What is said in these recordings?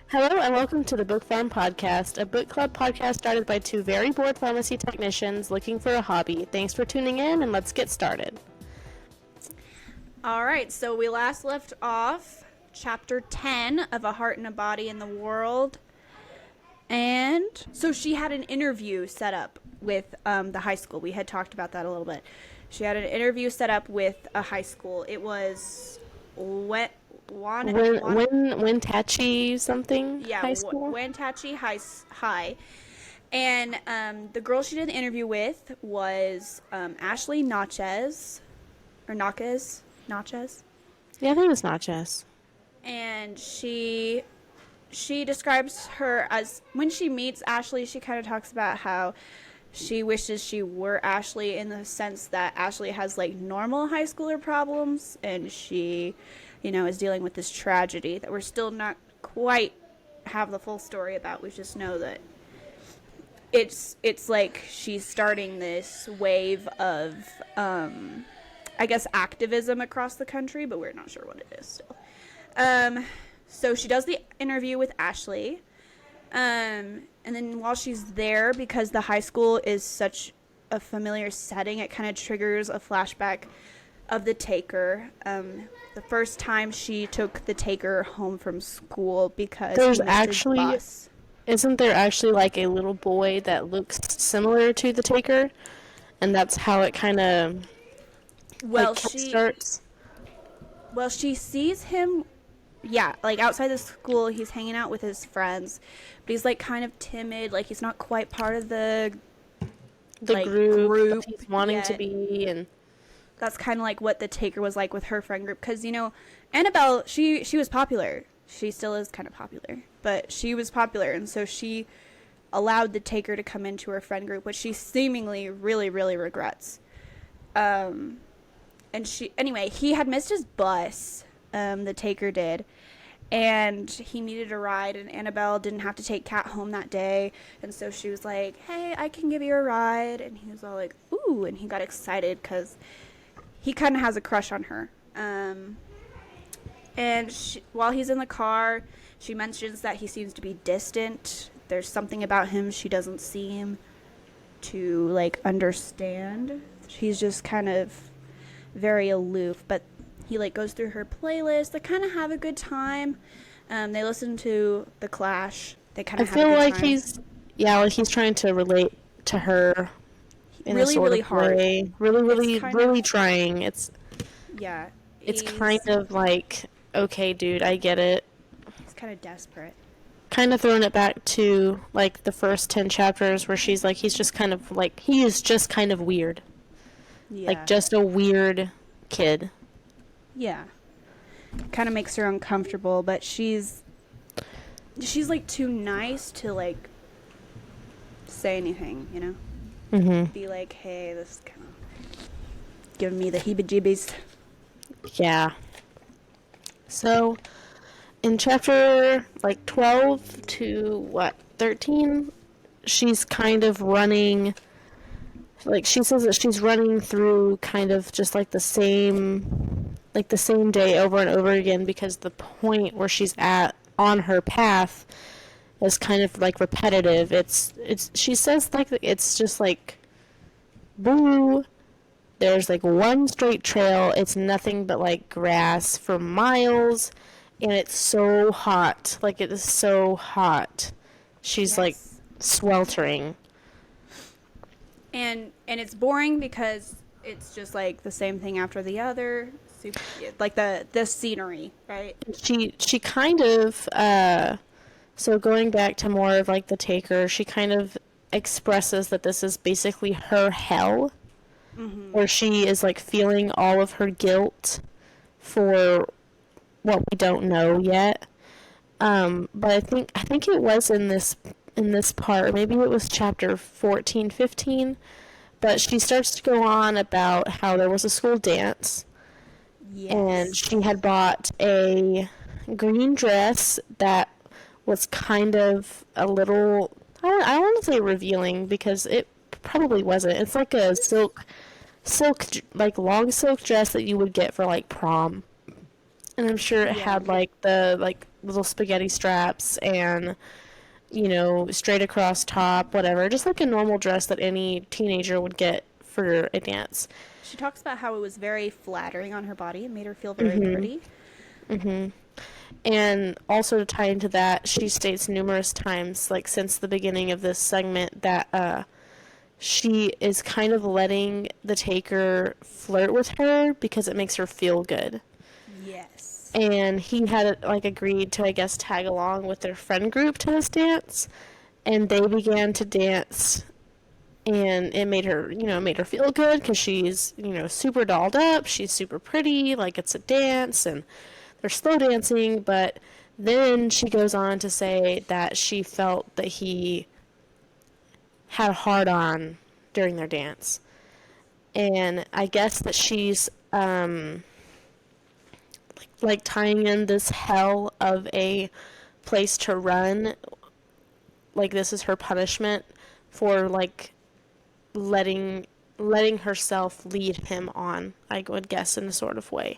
Hello and welcome to the Book Pharm podcast, a book club podcast started by two very bored pharmacy technicians looking for a hobby. Thanks for tuning in and let's get started. All right, so we last left off chapter 10 of A Heart and a Body in the World. And so she had an interview set up with the high school. We had talked about that a little bit. She had an interview set up with a high school. It was Wentachi something? Yeah, High school? Wentachi High. And the girl she did the interview with was Ashley Natchez. Or Natchez? Yeah, I think it was Natchez. And she describes her as, when she meets Ashley, she kind of talks about how she wishes she were Ashley, in the sense that Ashley has like normal high schooler problems, and she, is dealing with this tragedy that we're still not quite have the full story about. We just know that it's like she's starting this wave of I guess activism across the country, but we're not sure what it is still. So she does the interview with Ashley. And then while she's there, because the high school is such a familiar setting, it kind of triggers a flashback of the Taker. The first time she took the Taker home from school because There's he missed actually, his bus. isn't there actually like a little boy that looks similar to the Taker? And that's how it kind of starts. Well, she sees him, like outside the school. He's hanging out with his friends, but he's like kind of timid. Like he's not quite part of the group that he's wanting to be, and that's kind of like what the Taker was like with her friend group. Because Annabelle, she was popular. She still is kind of popular, but she was popular, and so she allowed the Taker to come into her friend group, which she seemingly really, really regrets. And he had missed his bus, the Taker did, and he needed a ride, and Annabelle didn't have to take Kat home that day, and so she was like, hey, I can give you a ride, and he was all like, ooh, and he got excited because he kind of has a crush on her. And while he's in the car, she mentions that he seems to be distant. There's something about him she doesn't seem to, understand. He's just kind of very aloof, but he, goes through her playlist. They kind of have a good time. They listen to The Clash. They kind of have a good time. I feel like he's trying to relate to her in really, a sort really of hard. way. Really trying. It's kind of like, okay, dude, I get it. He's kind of desperate. Kind of throwing it back to, the first 10 chapters where she's like, he is just kind of weird. Yeah. Just a weird kid. Yeah. Kind of makes her uncomfortable, but she's too nice to, say anything, Mm-hmm. Be like, hey, this is kind of giving me the heebie-jeebies. Yeah. So, in chapter, 12 to, 13, she's kind of running, she says that she's running through kind of just, the same day over and over again, because the point where she's at on her path is kind of, repetitive. She says, it's just, boo. There's, one straight trail. It's nothing but, grass for miles. And it's so hot. It is so hot. She's, Yes. Sweltering. And it's boring because it's just, the same thing after the other. Super, the scenery, right? She kind of, so going back to more of, the Taker, she kind of expresses that this is basically her hell. Mm-hmm. Where she is, feeling all of her guilt for what we don't know yet. But I think it was in this part, maybe it was chapter 14, 15, but she starts to go on about how there was a school dance. Yes. And she had bought a green dress that was kind of a little, I don't want to say revealing, because it probably wasn't. It's like a silk, long silk dress that you would get for prom. And I'm sure it had the little spaghetti straps and, you know, straight across top, whatever. Just like a normal dress that any teenager would get for a dance. She talks about how it was very flattering on her body. It made her feel very pretty. And also to tie into that, she states numerous times, like since the beginning of this segment, that she is kind of letting the taker flirt with her because it makes her feel good. Yes. And he had like agreed to, I guess, tag along with their friend group to this dance, and they began to dance, and it made her, you know, made her feel good because she's, you know, super dolled up, she's super pretty, like it's a dance, and they're slow dancing. But then she goes on to say that she felt that he had a hard on during their dance, and I guess that she's like tying in this hell of a place to run, like this is her punishment for like letting herself lead him on, I would guess, in a sort of way,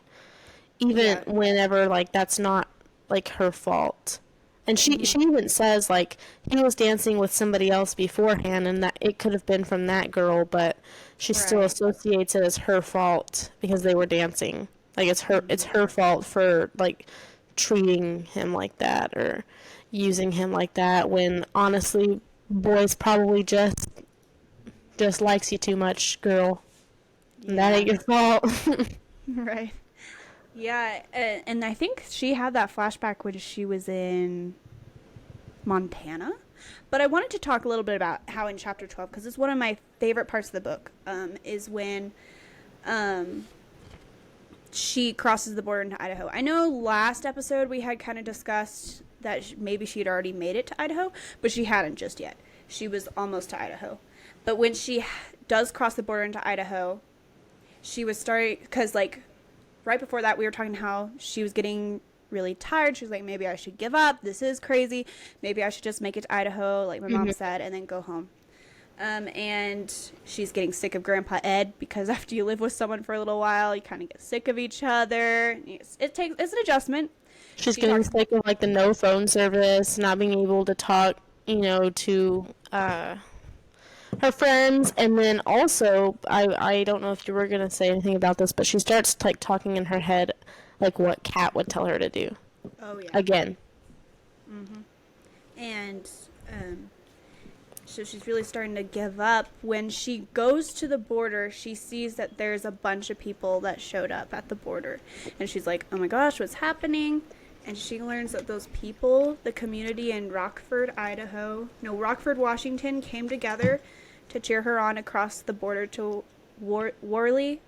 even Yeah. whenever like that's not like her fault. And she even says like he was dancing with somebody else beforehand and that it could have been from that girl, but she still Right. associates it as her fault because they were dancing. Like it's her fault for like treating him like that or using him like that, when honestly boys probably just likes you too much, girl. And that Yeah. ain't your fault. Right. Yeah, and I think she had that flashback when she was in Montana. But I wanted to talk a little bit about how in chapter 12, because it's one of my favorite parts of the book, is when she crosses the border into Idaho. I know last episode we had kind of discussed that maybe she had already made it to Idaho, but she hadn't just yet. She was almost to Idaho. But when she does cross the border into Idaho, she was starting, because like right before that we were talking how she was getting really tired. She was like, maybe I should give up. This is crazy. Maybe I should just make it to Idaho, like my mom said, and then go home. And she's getting sick of Grandpa Ed, because after you live with someone for a little while, you kind of get sick of each other. It's an adjustment. She's She getting talks, sick of like the no phone service, not being able to talk, you know, to her friends. And then also I don't know if you were gonna say anything about this, but she starts like talking in her head like what Kat would tell her to do. oh yeah, Again. and so she's really starting to give up. When she goes to the border, she sees that there's a bunch of people that showed up at the border, and she's like, oh my gosh, what's happening? And she learns that those people, the community in Rockford, Washington, came together to cheer her on across the border to Worley,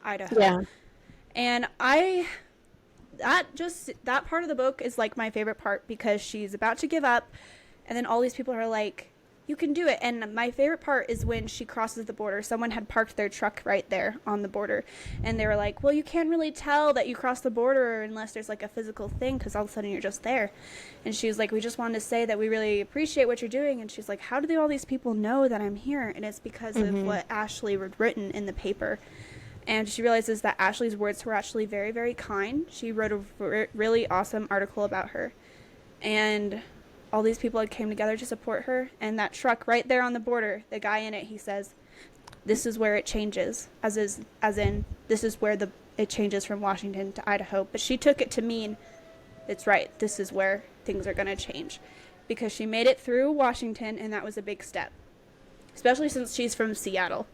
Idaho. Yeah. And that part of the book is like my favorite part, because she's about to give up, and then all these people are like, you can do it. And my favorite part is when she crosses the border. Someone had parked their truck right there on the border, and they were like, well, you can't really tell that you crossed the border unless there's like a physical thing, because all of a sudden you're just there. And she was like, we just wanted to say that we really appreciate what you're doing. And she's like, how do all these people know that I'm here? And it's because of what Ashley had written in the paper. And she realizes that Ashley's words were actually very, very kind. She wrote a really awesome article about her. And all these people had came together to support her. And that truck right there on the border, the guy in it, he says, this is where it changes. As in, this is where it changes from Washington to Idaho. But she took it to mean, it's right, this is where things are going to change. Because she made it through Washington, and that was a big step. Especially since she's from Seattle.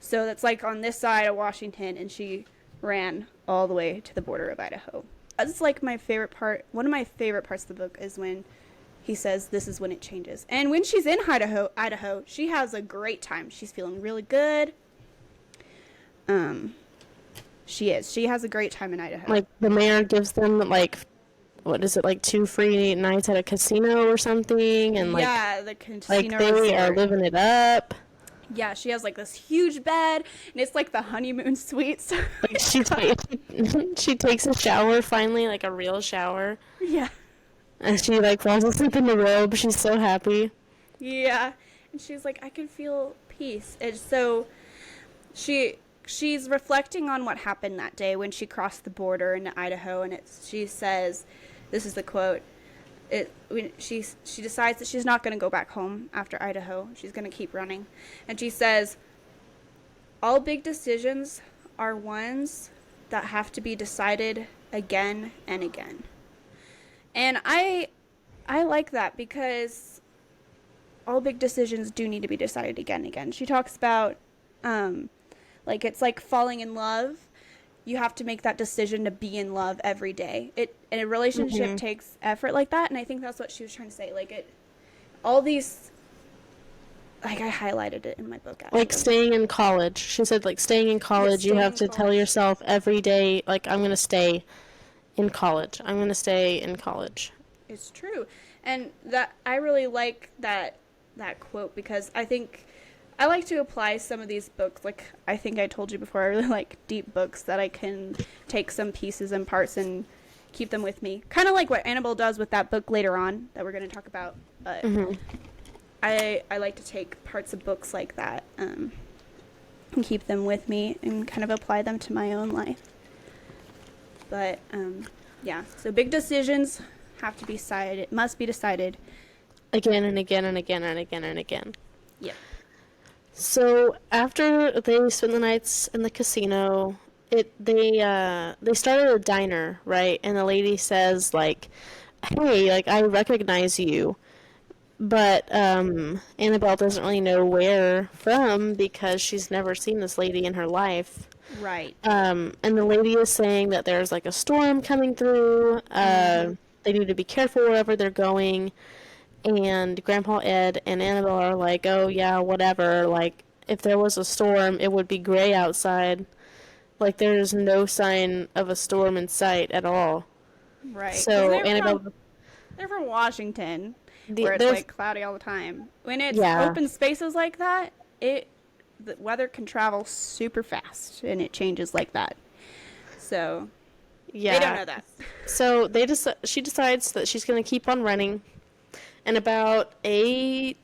So that's like on this side of Washington, and she ran all the way to the border of Idaho. That's like my favorite part. One of my favorite parts of the book is when he says this is when it changes. And when she's in Idaho, she has a great time. She's feeling really good. She is. She has a great time in Idaho. Like the mayor gives them like, what is it, like 2 free nights at a casino or something, and like yeah, the casino they resort. are living it up. Yeah, she has like this huge bed, and it's like the honeymoon suite. Like she takes a shower finally, like a real shower, yeah. and she like falls asleep in the robe. She's so happy. Yeah, and she's like, I can feel peace. And so she's reflecting on what happened that day when she crossed the border into Idaho, and she says This is the quote. She decides that she's not going to go back home after Idaho. She's going to keep running. And she says, all big decisions are ones that have to be decided again and again. And I like that because all big decisions do need to be decided again and again. She talks about like it's like falling in love. You have to make that decision to be in love every day. And a relationship takes effort like that, and I think that's what she was trying to say. Like all these, like I highlighted it in my book. Actually. Like staying in college. She said, like staying in college, you have to tell yourself every day, like I'm gonna stay in college. I'm gonna stay in college. It's true, and that I really like that quote because I think I like to apply some of these books. Like I think I told you before, I really like deep books that I can take some pieces and parts and keep them with me. Kind of like what Annabelle does with that book later on that we're going to talk about. But I like to take parts of books like that and keep them with me and kind of apply them to my own life. But yeah, so big decisions have to be decided. Must be decided again and again and again and again and again. Yeah. So after they spend the nights in the casino, they started a diner, right? And the lady says like, "Hey, like I recognize you," but Annabelle doesn't really know where from because she's never seen this lady in her life. Right. And the lady is saying that there's like a storm coming through. They need to be careful wherever they're going. And Grandpa Ed and Annabelle are like, oh, yeah, whatever. Like, if there was a storm, it would be gray outside. Like, there's no sign of a storm in sight at all. Right. So, Annabelle... They're from Washington, where it's, like, cloudy all the time. When it's open spaces like that, the weather can travel super fast, and it changes like that. So, they don't know that. So, she decides that she's going to keep on running. And about 8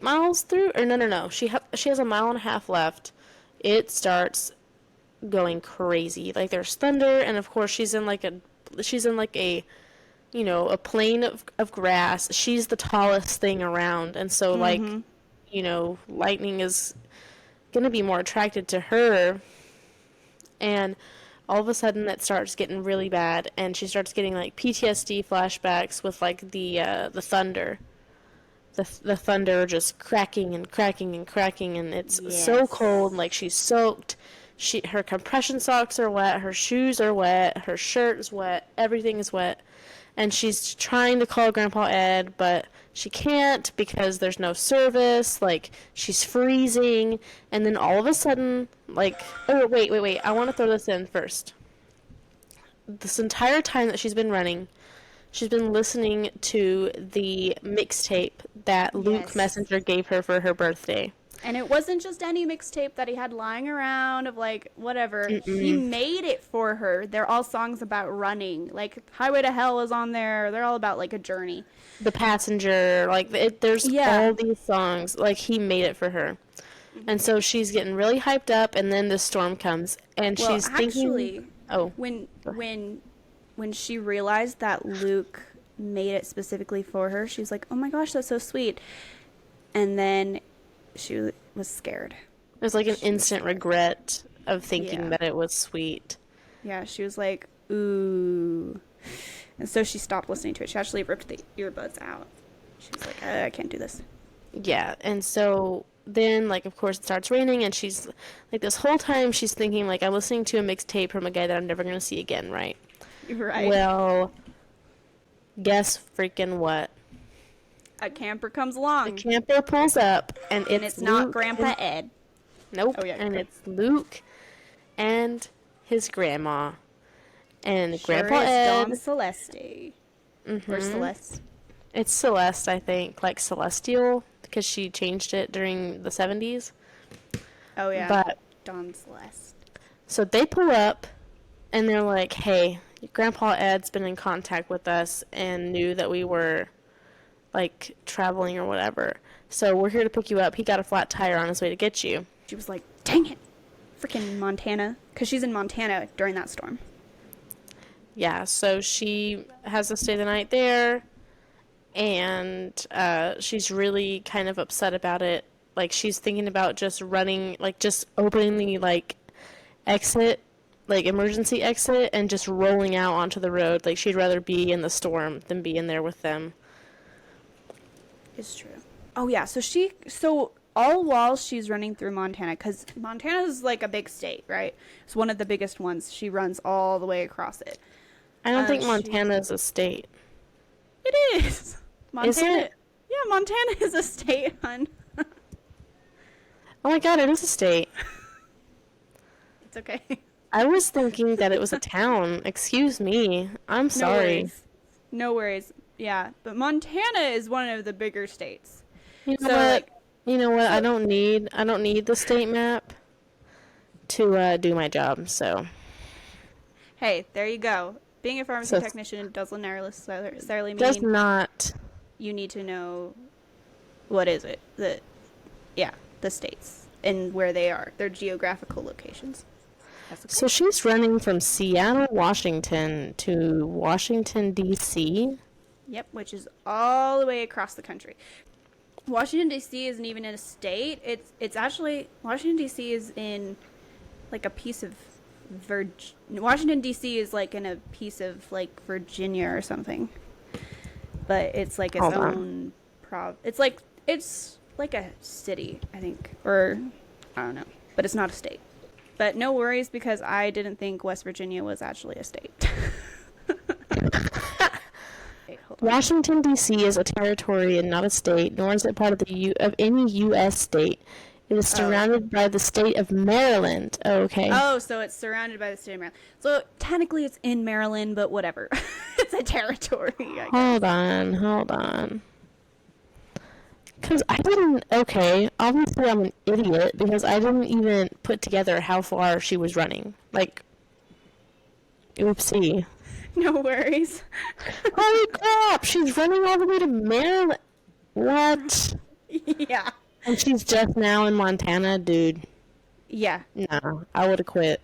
miles through, or no, she has a mile and a half left. It starts going crazy. Like there's thunder, and of course she's in like a a plain of grass. She's the tallest thing around, and so like lightning is gonna be more attracted to her. And all of a sudden it starts getting really bad, and she starts getting like PTSD flashbacks with like the thunder. The thunder just cracking and cracking and cracking, and it's so cold, like she's soaked. Her compression socks are wet, her shoes are wet, her shirt is wet, everything is wet. And she's trying to call Grandpa Ed, but she can't because there's no service. Like, she's freezing. And then all of a sudden, like... Oh, wait. I want to throw this in first. This entire time that she's been running, she's been listening to the mixtape that Luke Messenger gave her for her birthday. And it wasn't just any mixtape that he had lying around of, like, whatever. He made it for her. They're all songs about running. Like, Highway to Hell is on there. They're all about, like, a journey. The Passenger. Like, there's all these songs. Like, he made it for her. And so she's getting really hyped up, and then the storm comes. And she's thinking... Oh. When she realized that Luke made it specifically for her, she was like, oh, my gosh, that's so sweet. And then... she was scared. There's like an instant regret of thinking that it was sweet. Yeah, she was like, ooh. And so she stopped listening to it. She actually ripped the earbuds out. She was like, I can't do this. Yeah, and so then, like, of course, it starts raining, and she's, like, this whole time she's thinking, like, I'm listening to a mixtape from a guy that I'm never going to see again, right? Right. Well, guess freaking what? A camper comes along. The camper pulls up, and it's not Grandpa Ed. Nope. Oh, yeah, and it's Luke and his grandma. And Grandpa Ed... Dawn Celeste. Or Celeste. It's Celeste, I think. Like Celestial, because she changed it during the 70s. Oh, yeah. But Dawn Celeste. So they pull up, and they're like, hey, Grandpa Ed's been in contact with us and knew that we were... like traveling or whatever, so we're here to pick you up. He got a flat tire on his way to get you. She was like, dang it, freaking Montana, because she's in Montana during that storm. Yeah, so she has to stay the night there, and she's really kind of upset about it. Like, she's thinking about just running, like, just opening the, like, exit, like, emergency exit, and just rolling out onto the road. Like, she'd rather be in the storm than be in there with them. It's true. Oh yeah, so all while she's running through Montana, because Montana is like a big state, right? It's one of the biggest ones. She runs all the way across it. I don't think She Montana is a state. It is. Is Montana. it? Yeah, Montana is a state, hun. Oh my god, it is a state. It's okay. I was thinking that it was a town. Excuse me. I'm No sorry. worries. No worries. Yeah, but Montana is one of the bigger states. You know So what? like, You know what? so I don't need the state map to do my job. So, hey, there you go. Being a pharmacy so technician doesn't necessarily does mean not. you need to know what is it. The states and where they are, their geographical locations. That's okay. So she's running from Seattle, Washington to Washington D.C. Yep, which is all the way across the country. Washington D.C. isn't even in a state. It's actually Washington D.C. is in like a piece of Washington D.C. is like in a piece of like Virginia or something. But it's like its Hold on. own It's like a city, I think, or I don't know, but it's not a state. But no worries because I didn't think West Virginia was actually a state. Wait, hold on. Washington D.C. is a territory and not a state, nor is it part of of any U.S. state. It is Oh. surrounded by the state of Maryland. Oh, okay. Oh, so it's surrounded by the state of Maryland. So technically it's in Maryland, but whatever. It's a territory, I guess. Hold on. Because I didn't. Okay, obviously I'm an idiot because I didn't even put together how far she was running. Like, oopsie. No worries. Holy crap! She's running all the way to Maryland. What? Yeah. And she's just now in Montana, dude. Yeah. No, I would have quit.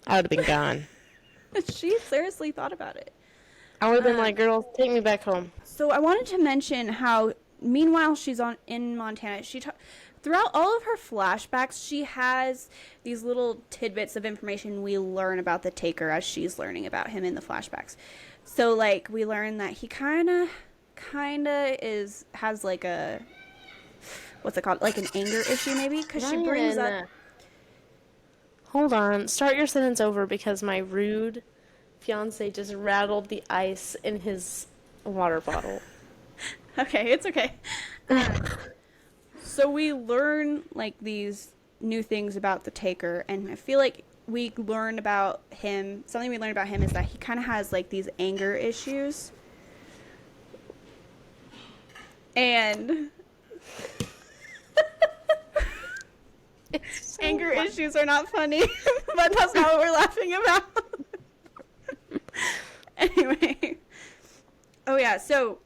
I would have been gone. She seriously thought about it. I would have been like, girl, take me back home. So I wanted to mention how, meanwhile, she's in Montana. Throughout all of her flashbacks, she has these little tidbits of information we learn about the Taker as she's learning about him in the flashbacks. So like we learn that he kind of has like a, what's it called, like an anger issue maybe, because she brings up. Hold on, start your sentence over because my rude fiance just rattled the ice in his water bottle. Okay, it's okay. So we learn like these new things about the Taker, and I feel like we learn about him. Something we learn about him is that he kind of has like these anger issues, and anger issues are not funny, but that's not what we're laughing about. Anyway, oh yeah, so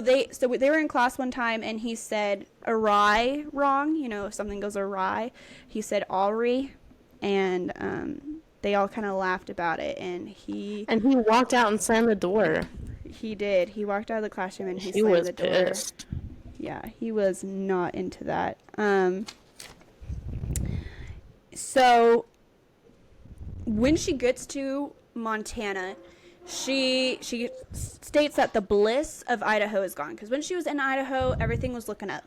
they were in class one time, and he said awry wrong. You know, if something goes awry, he said awry, and they all kind of laughed about it. And he walked out and slammed the door. He did. He walked out of the classroom and he slammed was the door. pissed. Yeah, he was not into that. So when she gets to Montana, she states that the bliss of Idaho is gone, because when she was in Idaho, everything was looking up.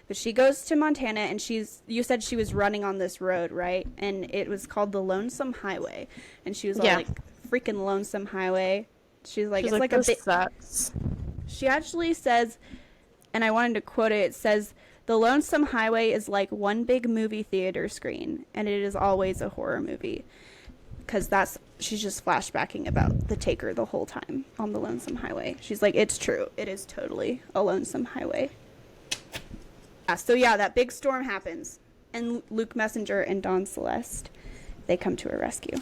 But she goes to Montana, and you said she was running on this road, right? And it was called the Lonesome Highway, and she was all like, freaking Lonesome Highway. She's like, it's like a bit. Sucks. She actually says, and I wanted to quote it. It says, "The Lonesome Highway is like one big movie theater screen, and it is always a horror movie." Because she's just flashbacking about the Taker the whole time on the Lonesome Highway. She's like, it's true. It is totally a lonesome highway. So yeah, that big storm happens. And Luke Messenger and Dawn Celeste, they come to her rescue.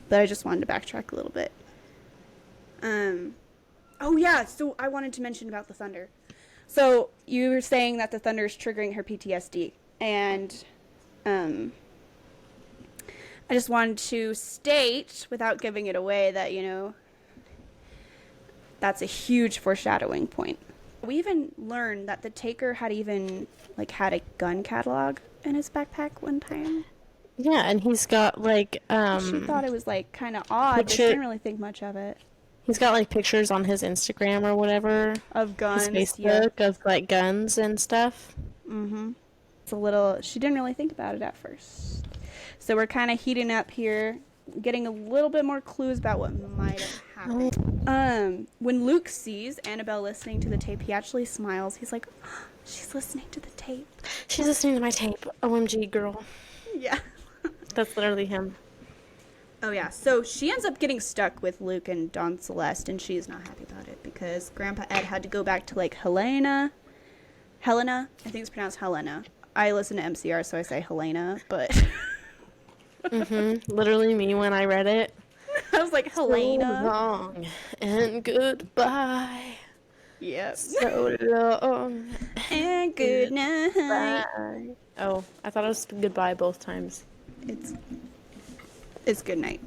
But I just wanted to backtrack a little bit. Oh yeah, so I wanted to mention about the thunder. So you were saying that the thunder is triggering her PTSD. And I just wanted to state, without giving it away, that, you know, That's a huge foreshadowing point. We even learned that the Taker had even like had a gun catalog in his backpack one time. Yeah, and he's got like She thought it was like kind of odd, but she picture. didn't really think much of it. He's got like pictures on his Instagram or whatever, Of his guns, yeah. Facebook of like guns and stuff. Mm-hmm. It's a little. She didn't really think about it at first. So we're kind of heating up here, getting a little bit more clues about what might have happened. When Luke sees Annabelle listening to the tape, he actually smiles. He's like, oh, "She's listening to the tape." She's listening to my tape. OMG, girl. Yeah. That's literally him. Oh yeah. So she ends up getting stuck with Luke and Dawn Celeste, and she's not happy about it because Grandpa Ed had to go back to like Helena. I think it's pronounced Helena. I listen to MCR, so I say Helena, but Literally me when I read it. I was like, Helena. So long and goodbye. Yep. So long And good night. bye. Oh, I thought it was goodbye both times. It's good night,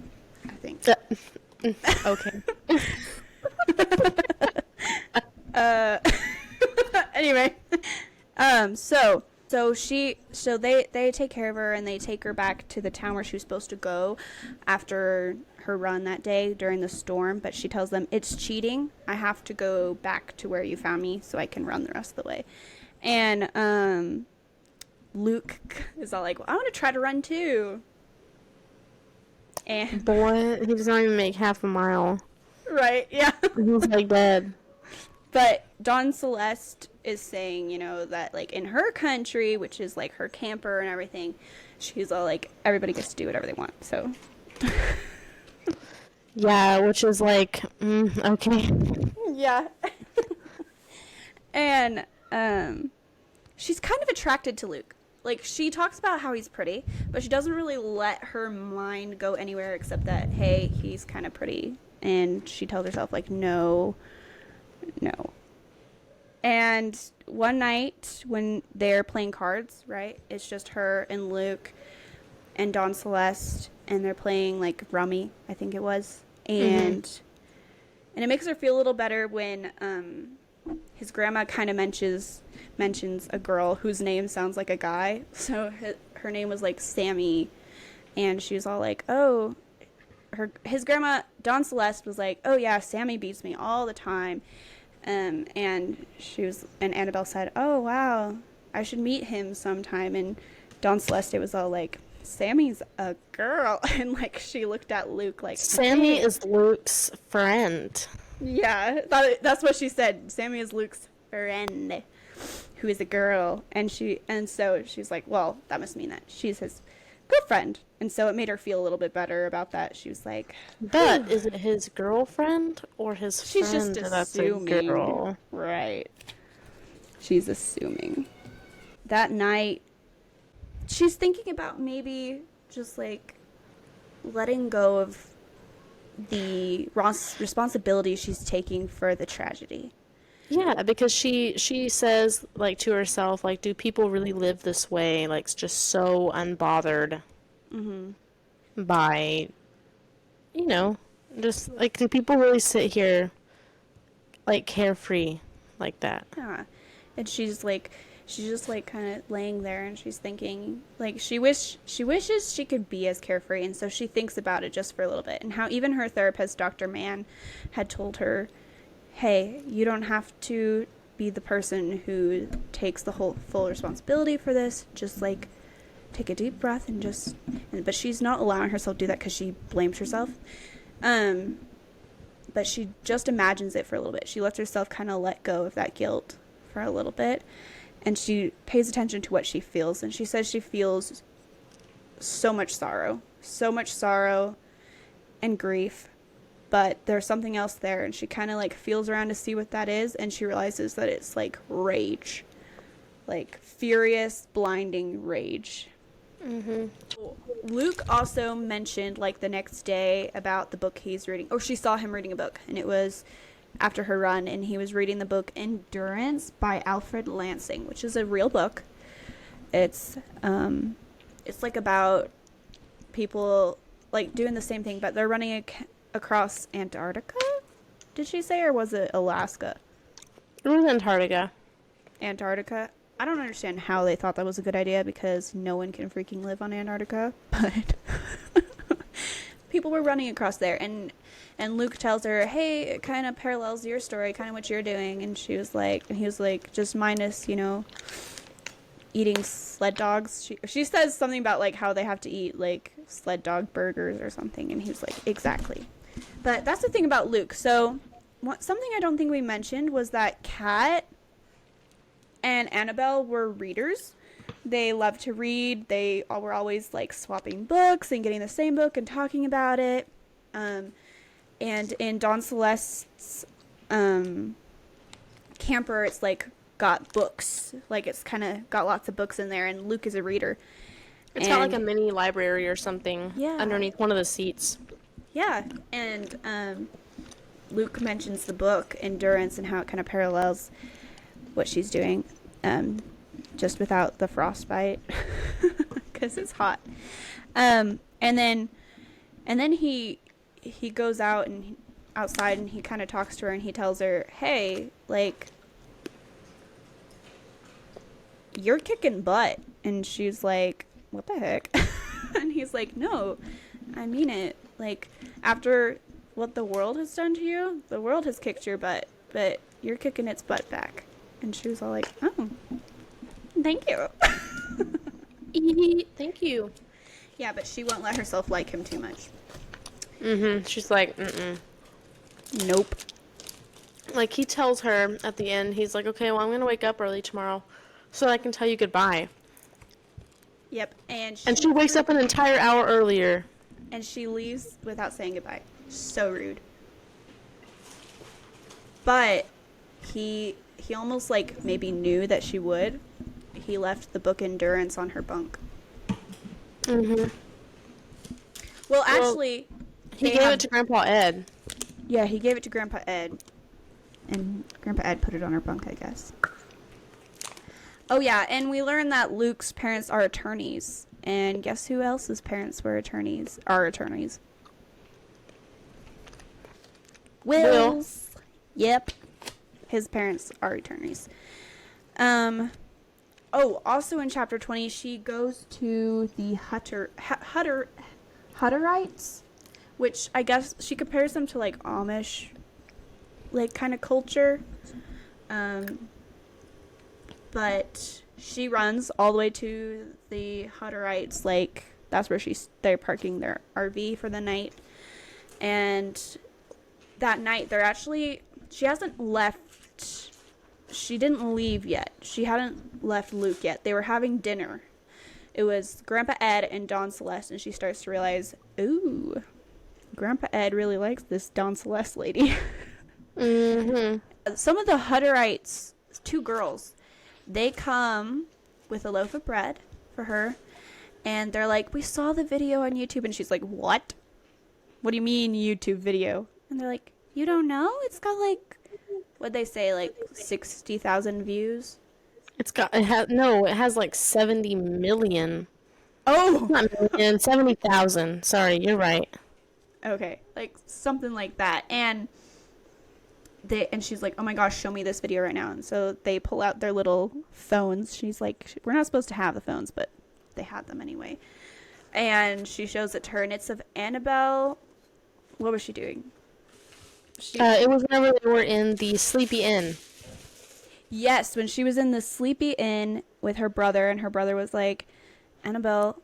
I think. Okay. Anyway, so they take care of her and they take her back to the town where she was supposed to go after her run that day during the storm, but she tells them it's cheating. I have to go back to where you found me so I can run the rest of the way. And Luke is all like, well, I want to try to run too. And Boy, he does not even make half a mile. right, yeah. He's like dead. But Dawn Celeste is saying, you know, that like in her country, which is like her camper and everything, she's all like, everybody gets to do whatever they want. So Yeah, which is like, okay. yeah. And she's kind of attracted to Luke. Like, she talks about how he's pretty, but she doesn't really let her mind go anywhere except that, hey, he's kind of pretty. And she tells herself, like, no. And one night when they're playing cards, right, it's just her and Luke and Dawn Celeste, and they're playing, like, rummy, I think it was. And it makes her feel a little better when his grandma kind of mentions a girl whose name sounds like a guy. So her name was like Sammy, and she was all like, oh, his grandma Dawn Celeste was like, oh yeah, Sammy beats me all the time. And Annabelle said, oh wow, I should meet him sometime. And Dawn Celeste was all like, Sammy's a girl. And like she looked at Luke like, Sammy is Luke's friend. yeah, that's what she said. Sammy is Luke's friend, who is a girl, and so she's like, well, that must mean that she's his girlfriend, and so it made her feel a little bit better about that. She was like, But is it his girlfriend or his she's friend just that's a assuming, girl? right? She's assuming. That night, she's thinking about maybe just like letting go of the responsibility she's taking for the tragedy. Yeah, because she says like to herself, like, do people really live this way? Like, just so unbothered by, just like, do people really sit here like carefree like that? Yeah. And she's just like kind of laying there, and she's thinking like she wishes she could be as carefree, and so she thinks about it just for a little bit, and how even her therapist, Dr. Mann, had told her, hey, you don't have to be the person who takes the whole full responsibility for this. Just like take a deep breath but she's not allowing herself to do that because she blames herself. But she just imagines it for a little bit. She lets herself kind of let go of that guilt for a little bit, and she pays attention to what she feels, and she says she feels so much sorrow and grief, but there's something else there, and she kind of like feels around to see what that is, and she realizes that it's like rage, like furious, blinding rage. Luke also mentioned like the next day about the book he's reading, or she saw him reading a book, and it was after her run, and he was reading the book Endurance by Alfred Lansing, which is a real book. It's like about people like doing the same thing, but they're running across Antarctica. did she say, or was it Alaska? It was Antarctica. Antarctica? I don't understand how they thought that was a good idea because no one can freaking live on Antarctica, but people were running across there, and Luke tells her, hey, it kind of parallels your story, kind of what you're doing, and he was like, just minus, eating sled dogs. She says something about, like, how they have to eat, like, sled dog burgers or something, and he was like, exactly. But that's the thing about Luke. So something I don't think we mentioned was that Kat and Annabelle were readers. They loved to read. They were always, like, swapping books and getting the same book and talking about it. And in Dawn Celeste's camper, it's, like, got books. Like, it's kind of got lots of books in there, and Luke is a reader. It's got, like, a mini library or something underneath one of the seats. Yeah, and Luke mentions the book, Endurance, and how it kind of parallels what she's doing, just without the frostbite, because it's hot. And then he goes outside and he kind of talks to her, and he tells her, hey, like, you're kicking butt. And she's like, what the heck? And he's like, no, I mean it. Like, after what the world has done to you, the world has kicked your butt, but you're kicking its butt back. And she was all like, oh, thank you. Thank you. Yeah, but she won't let herself like him too much. She's like, Nope. Like, he tells her at the end, he's like, okay, well, I'm going to wake up early tomorrow so I can tell you goodbye. Yep, and she wakes up an entire hour earlier. And she leaves without saying goodbye. So rude. But he almost, like, maybe knew that she would. He left the book Endurance on her bunk. Well, actually, he gave it to Grandpa Ed. Yeah, he gave it to Grandpa Ed. And Grandpa Ed put it on her bunk, I guess. Oh, yeah, and we learned that Luke's parents are attorneys. And guess who else's parents were attorneys? Are attorneys. Will's. Yep. His parents are attorneys. Oh, also in chapter 20, she goes to the Hutterites, which I guess she compares them to, like, Amish, like, kind of culture. But she runs all the way to the Hutterites, like, that's where they're parking their RV for the night. And that night, she hasn't left. She didn't leave yet. She hadn't left Luke yet. They were having dinner. It was Grandpa Ed and Dawn Celeste, and she starts to realize, ooh, Grandpa Ed really likes this Dawn Celeste lady. Some of the Hutterites, 2 girls, they come with a loaf of bread for her, and they're like, we saw the video on YouTube. And she's like, what? What do you mean YouTube video? And they're like, you don't know? It's got, like, what'd they say, like 60,000 views? It has like 70 million. Oh! Not million, 70,000. Sorry, you're right. Okay, like something like that. And she's like, oh my gosh, show me this video right now. And so they pull out their little phones. She's like, we're not supposed to have the phones, but they had them anyway. And she shows it to her, and it's of Annabelle. What was she doing? It was whenever they were in the Sleepy Inn. Yes, when she was in the Sleepy Inn with her brother, and her brother was like, Annabelle,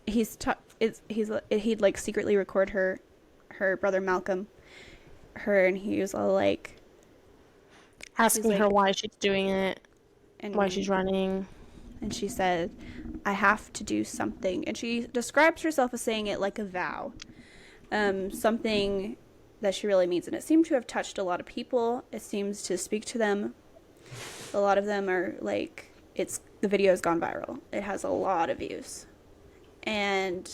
he'd like secretly record her brother Malcolm, and he was all like asking her why she's doing it and why she's running. And she said, I have to do something. And she describes herself as saying it like a vow. Something that she really means. And it seemed to have touched a lot of people. It seems to speak to them. A lot of them are like, the video has gone viral. It has a lot of views. And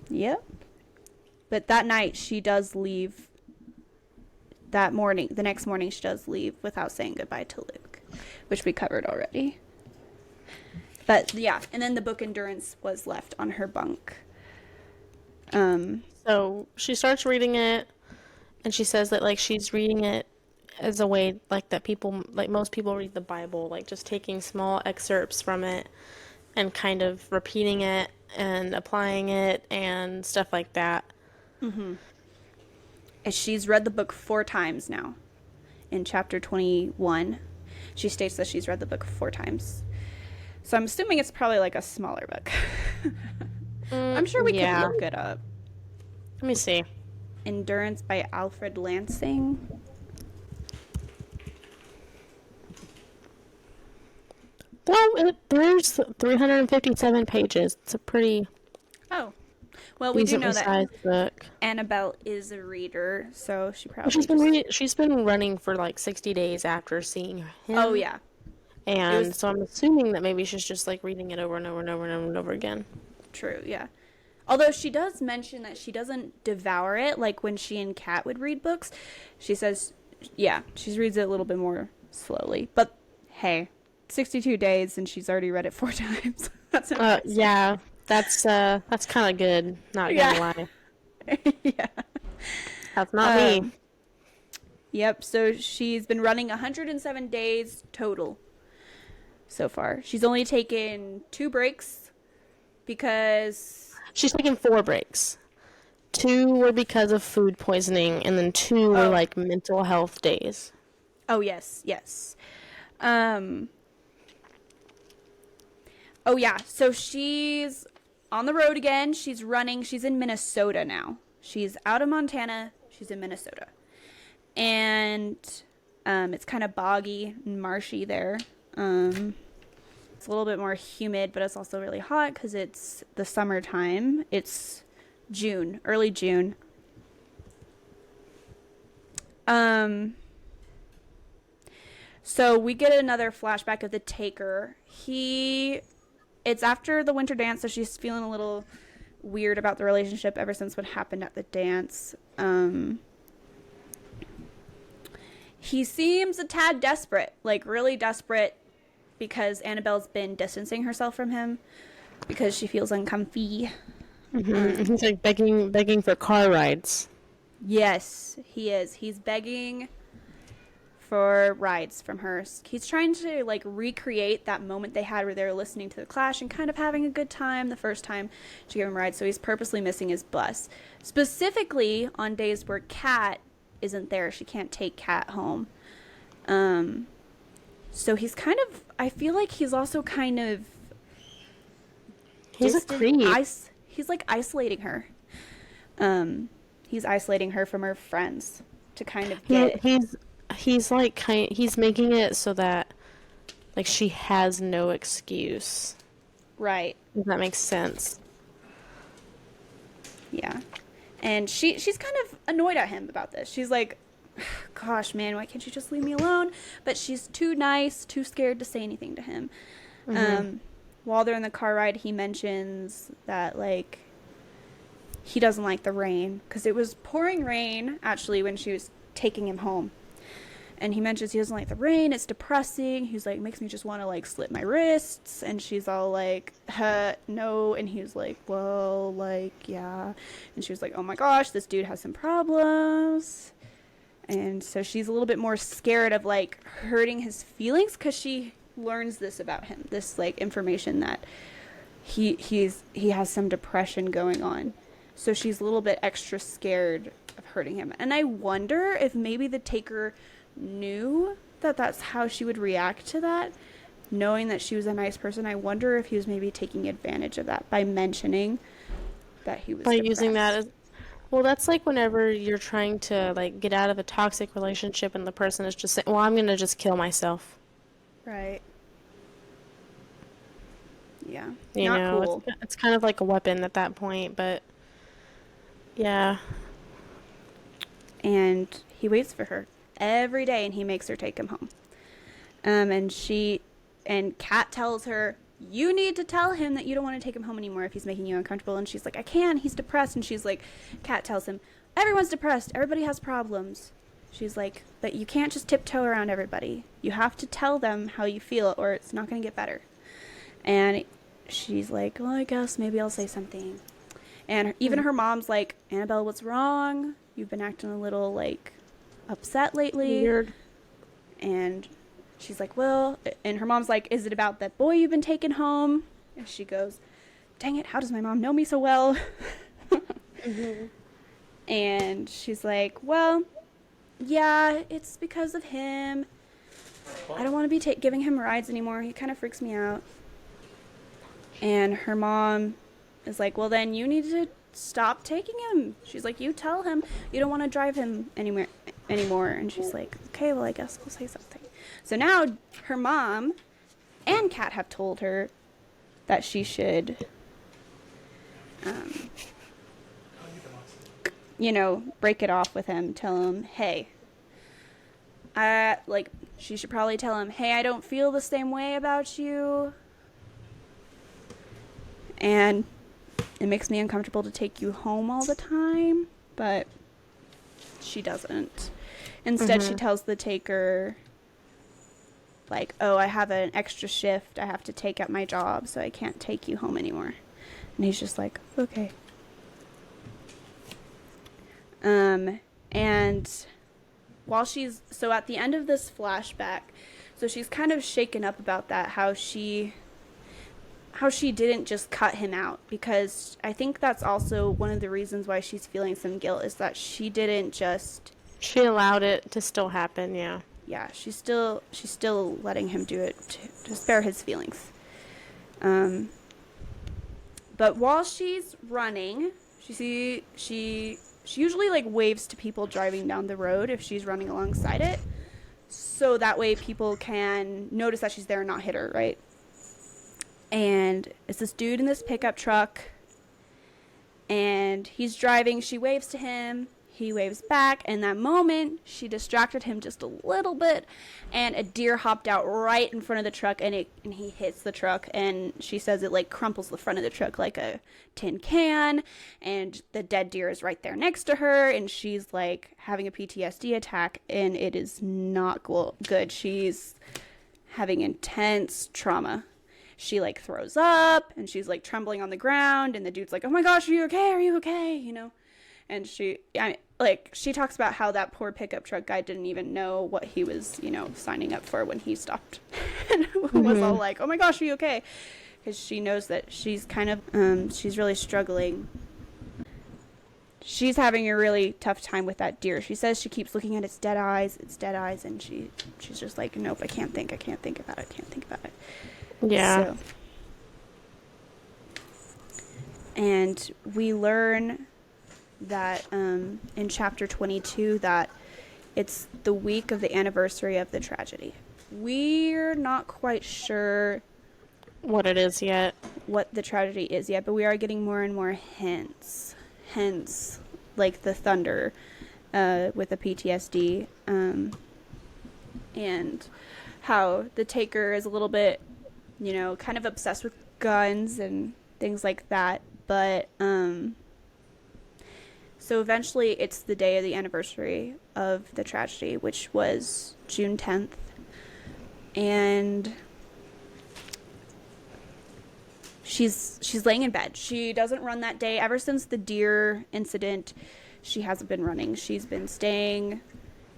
yeah. But that night she does leave. The next morning she does leave without saying goodbye to Luke, which we covered already. But yeah, and then the book Endurance was left on her bunk. So she starts reading it, and she says that like she's reading it as a way like that people like most people read the Bible, like just taking small excerpts from it and kind of repeating it and applying it and stuff like that. And she's read the book 4 times now. In chapter 21, she states that she's read the book 4 times. So I'm assuming it's probably like a smaller book. I'm sure we could Yeah. look it up. Let me see. Endurance by Alfred Lansing. Well, there's 357 pages. It's a pretty Oh. Well, we do decently know that sized book. Annabelle is a reader, so she Well, probably just... she's been running for like 60 days after seeing Oh, him. yeah. It And was so I'm assuming that maybe she's just like reading it over and over and over and over and over again. true, yeah. Although she does mention that she doesn't devour it like when she and Kat would read books. She says, yeah, she reads it a little bit more slowly. But hey, 62 days and she's already read it 4 times. That's impressive. Yeah, that's kind of good. Not gonna Yeah. lie. Yeah. That's not me. Yep, so she's been running 107 days total so far. She's only taken 2 breaks because... She's taken 4 breaks. 2 were because of food poisoning, and then 2 were Oh. like mental health days. Oh, yes, yes. Oh, yeah, so she's on the road again. She's running. She's in Minnesota now. She's out of Montana. She's in Minnesota. And it's kind of boggy and marshy there. It's a little bit more humid, but it's also really hot because it's the summertime. It's June, early June. So we get another flashback of the Taker. It's after the winter dance, so she's feeling a little weird about the relationship ever since what happened at the dance. He seems a tad desperate, like really desperate, because Annabelle's been distancing herself from him because she feels uncomfy. He's like begging for car rides. Yes, he is. He's begging for rides from her. He's trying to like recreate that moment they had where they were listening to the Clash and kind of having a good time the first time she gave him a ride. So he's purposely missing his bus, specifically on days where Kat isn't there. She can't take Kat home. So he's kind of, I feel like he's also kind of He's distant, a creep. he's like isolating her. He's isolating her from her friends to kind of get... He's like he's making it so that like she has no excuse. Right. If that makes sense. Yeah. And she's kind of annoyed at him about this. She's like, gosh, man, why can't you just leave me alone? But she's too nice, too scared to say anything to him. While they're in the car ride, he mentions that, like, he doesn't like the rain. Because it was pouring rain, actually, when she was taking him home. And he mentions he doesn't like the rain. It's depressing. He's like, makes me just want to, like, slit my wrists. And she's all like, no. And he's like, well, like, yeah. And she was like, oh my gosh, this dude has some problems. And so she's a little bit more scared of, like, hurting his feelings because she learns this about him. This, like, information that he has some depression going on. So she's a little bit extra scared of hurting him. And I wonder if maybe the Taker knew that that's how she would react to that, knowing that she was a nice person. I wonder if he was maybe taking advantage of that by mentioning that he was By depressed. using that as well, that's like whenever you're trying to like get out of a toxic relationship and the person is just saying, "Well, I'm gonna just kill myself." Right. Yeah. You Not know, cool. it's kind of like a weapon at that point, but yeah. And he waits for her every day, and he makes her take him home. And Kat tells her, you need to tell him that you don't want to take him home anymore if he's making you uncomfortable. And she's like, I can't, he's depressed. And she's like, Kat tells him, everyone's depressed, everybody has problems. She's like, but you can't just tiptoe around everybody. You have to tell them how you feel, or it's not going to get better. And she's like, well, I guess maybe I'll say something. And even her mom's like, Annabelle, what's wrong? You've been acting a little, like, upset lately. Weird. And she's like, well, and her mom's like, is it about that boy you've been taking home? And she goes, dang it, how does my mom know me so well? And she's like, well, yeah, it's because of him. I don't want to be giving him rides anymore. He kind of freaks me out. And her mom is like, well, then you need to stop taking him. She's like, you tell him you don't want to drive him anymore. And she's like, okay, well, I guess we'll say something. So now her mom and Kat have told her that she should, break it off with him. Tell him, hey, she should probably tell him, hey, I don't feel the same way about you. And it makes me uncomfortable to take you home all the time. But she doesn't. Instead, she tells the taker, like, oh, I have an extra shift I have to take at my job, so I can't take you home anymore. And he's just like, okay. And while so at the end of this flashback, so she's kind of shaken up about that, how she didn't just cut him out, because I think that's also one of the reasons why she's feeling some guilt, is that she didn't just... She allowed it to still happen, yeah. Yeah, she's still letting him do it to spare his feelings. But while she's running, she usually, like, waves to people driving down the road if she's running alongside it, so that way people can notice that she's there and not hit her, right? And it's this dude in this pickup truck, and he's driving. She waves to him. He waves back, and that moment, she distracted him just a little bit, and a deer hopped out right in front of the truck, and he hits the truck, and she says it, like, crumples the front of the truck like a tin can, and the dead deer is right there next to her, and she's, like, having a PTSD attack, and it is not good. She's having intense trauma. She, like, throws up, and she's, like, trembling on the ground, and the dude's like, oh my gosh, are you okay? Are you okay? You know? And she talks about how that poor pickup truck guy didn't even know what he was, signing up for when he stopped. And was all like, oh my gosh, are you okay? Because she knows that she's kind of, she's really struggling. She's having a really tough time with that deer. She says she keeps looking at its dead eyes, and she's just like, nope, I can't think about it. Yeah. So, and we learn that in chapter 22 that it's the week of the anniversary of the tragedy. We're not quite sure what it is yet. What the tragedy is yet, but we are getting more and more hints. Hence, like the thunder with the PTSD, and how the taker is a little bit, kind of obsessed with guns and things like that. But so eventually it's the day of the anniversary of the tragedy, which was June 10th. And she's laying in bed. She doesn't run that day. Ever since the deer incident, she hasn't been running. She's been staying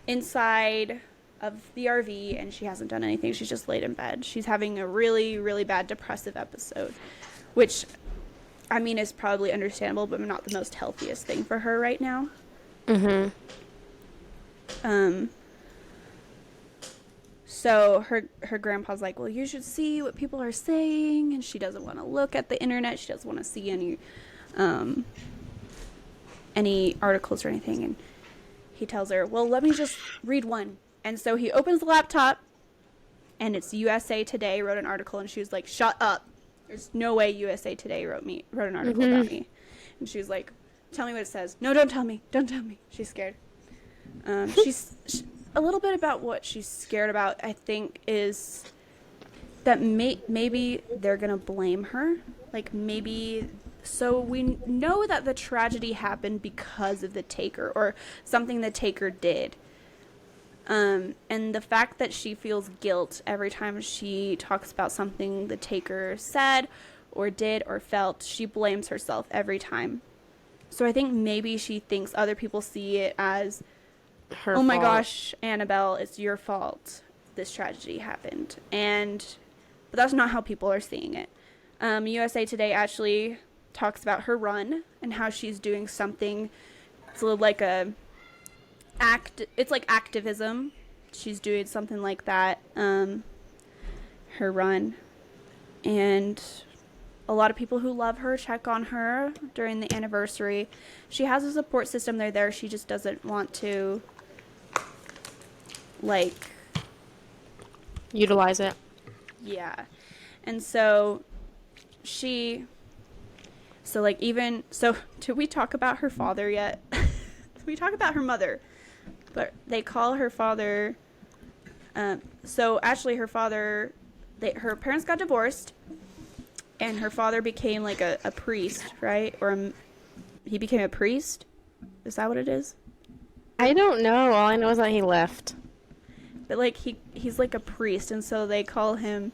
inside of the RV, and she hasn't done anything. She's just laid in bed. She's having a really, really bad depressive episode, which, I mean, is probably understandable, but not the most healthiest thing for her right now. So her grandpa's like, well, you should see what people are saying, and she doesn't want to look at the internet. She doesn't want to see any articles or anything. And he tells her, well, let me just read one. And so he opens the laptop, and it's USA Today wrote an article, and she was like, shut up. There's no way USA Today wrote an article about me. And she's like, tell me what it says. No, don't tell me. Don't tell me. She's scared. She's a little bit about what she's scared about, I think, is that maybe they're going to blame her. Like, maybe... So we know that the tragedy happened because of the taker, or something the taker did. And the fact that she feels guilt every time she talks about something the taker said or did or felt, she blames herself every time. So I think maybe she thinks other people see it as, Her oh my fault. gosh, Annabelle, it's your fault this tragedy happened. But that's not how people are seeing it. USA Today actually talks about her run and how she's doing something. It's like it's like activism. She's doing something like that. Her run. And a lot of people who love her check on her during the anniversary. She has a support system there. She just doesn't want to, like, Utilize it. yeah. And so did we talk about her father yet? We talk about her mother, but they call her father, so actually her father, her parents got divorced, and her father became like a priest, right? He became a priest? Is that what it is? I don't know. All I know is that he left. But like he's like a priest, and so they call him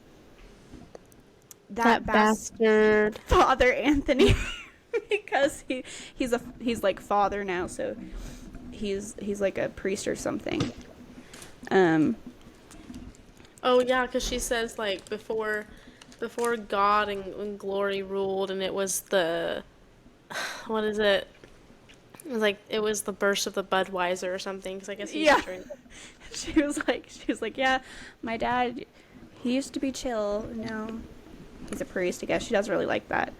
That bastard. Father Anthony because he's like father now, so he's like a priest or something. Oh yeah, because she says like before God and glory ruled, and it was the what is it? It was the burst of the Budweiser or something. Because I guess he used to drink. She was like, yeah, my dad, he used to be chill. Now he's a priest. I guess she doesn't really like that,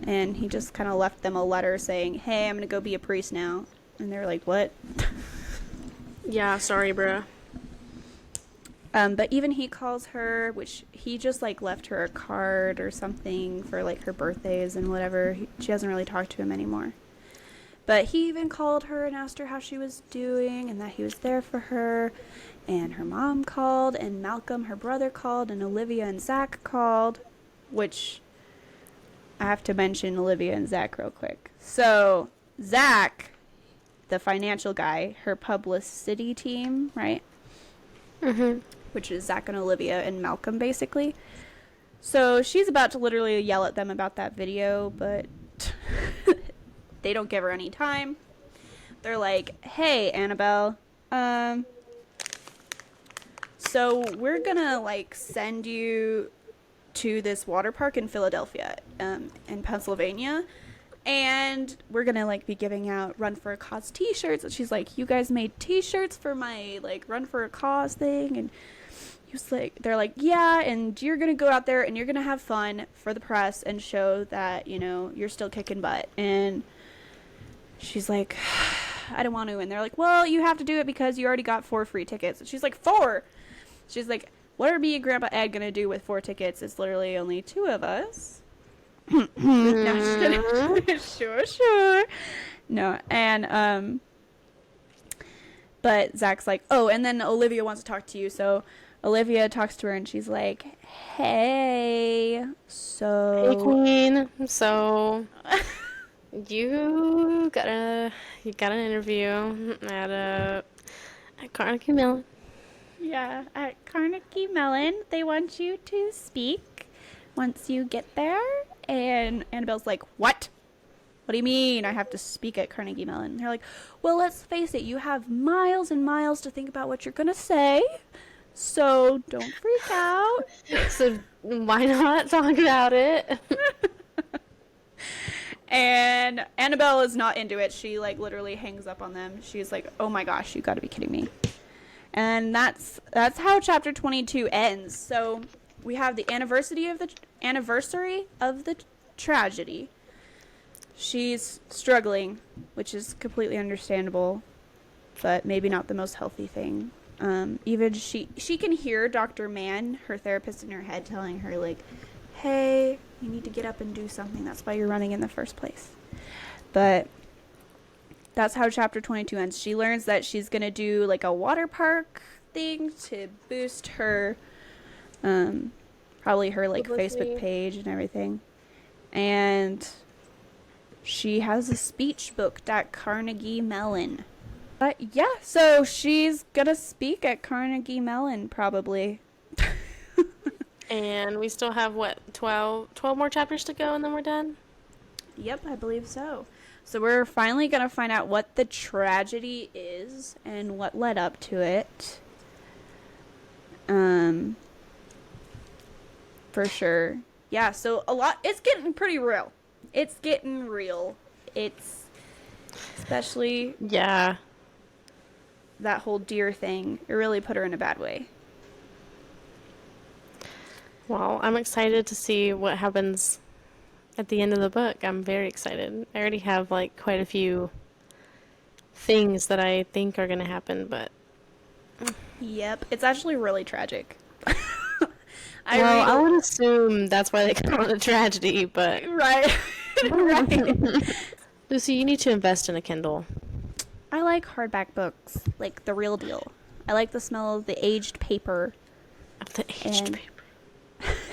and he just kind of left them a letter saying, "Hey, I'm gonna go be a priest now," and they're like, "What?" Yeah, sorry, bruh. But even he calls her, which he just like left her a card or something for like her birthdays and whatever. She doesn't really talk to him anymore. But he even called her and asked her how she was doing and that he was there for her. And her mom called, and Malcolm, her brother, called, and Olivia and Zach called, which I have to mention Olivia and Zach real quick. So Zach, the financial guy, her publicity team, right? Mm-hmm. Which is Zach and Olivia and Malcolm, basically. So she's about to literally yell at them about that video, but they don't give her any time. They're like, hey, Annabelle, so we're gonna, like, send you to this water park in Philadelphia, in Pennsylvania, and we're gonna, like, be giving out Run for a Cause t-shirts. And she's like, you guys made t-shirts for my, like, Run for a Cause thing? And he was like, they're like, yeah, and you're gonna go out there and you're gonna have fun for the press and show that, you know, you're still kicking butt. And she's like, I don't want to. And they're like, well, you have to do it because you already got 4 free tickets. And she's like, 4? She's like, what are me and Grandpa Ed gonna do with 4 tickets? It's literally only 2 of us. No, just kidding. Sure. No, and but Zach's like, oh, and then Olivia wants to talk to you. So Olivia talks to her and she's like, hey, Hey, Queen. So you got an interview at Carnegie Mellon. Yeah, at Carnegie Mellon, they want you to speak once you get there. And Annabelle's like, what? What do you mean I have to speak at Carnegie Mellon? They're like, well, let's face it, you have miles and miles to think about what you're going to say. So don't freak out. So why not talk about it? And Annabelle is not into it. She, like, literally hangs up on them. She's like, oh my gosh, you got to be kidding me. And that's how chapter 22 ends. So we have the anniversary of the tragedy. She's struggling, which is completely understandable, but maybe not the most healthy thing. Even she can hear Dr. Mann, her therapist, in her head telling her, like, hey, you need to get up and do something. That's why you're running in the first place. But that's how chapter 22 ends. She learns that she's going to do, like, a water park thing to boost her, probably her, like, Publicity. Facebook page and everything. And she has a speech booked at Carnegie Mellon. But yeah, so she's gonna speak at Carnegie Mellon, probably. And we still have, what, 12 more chapters to go, and then we're done? Yep, I believe so. So we're finally going to find out what the tragedy is and what led up to it. For sure. Yeah, so it's getting pretty real. It's getting real. It's especially Yeah. that whole deer thing. It really put her in a bad way. Well, I'm excited to see what happens at the end of the book. I'm very excited. I already have like quite a few things that I think are going to happen, but Yep, it's actually really tragic. I would assume that's why they call it a tragedy, but Right. Right. Lucy, you need to invest in a Kindle. I like hardback books, like the real deal. I like the smell of the aged paper. Of the aged And- paper.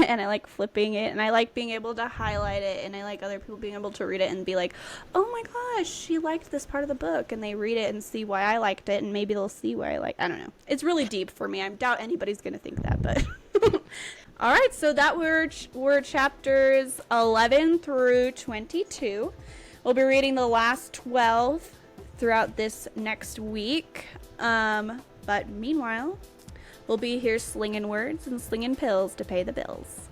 And I like flipping it, and I like being able to highlight it, and I like other people being able to read it and be like, oh my gosh, she liked this part of the book, and they read it and see why I liked it, and maybe they'll see why I don't know. It's really deep for me. I doubt anybody's gonna think that, but all right, so that were chapters 11 through 22. We'll be reading the last 12 throughout this next week, but meanwhile, we'll be here slinging words and slinging pills to pay the bills.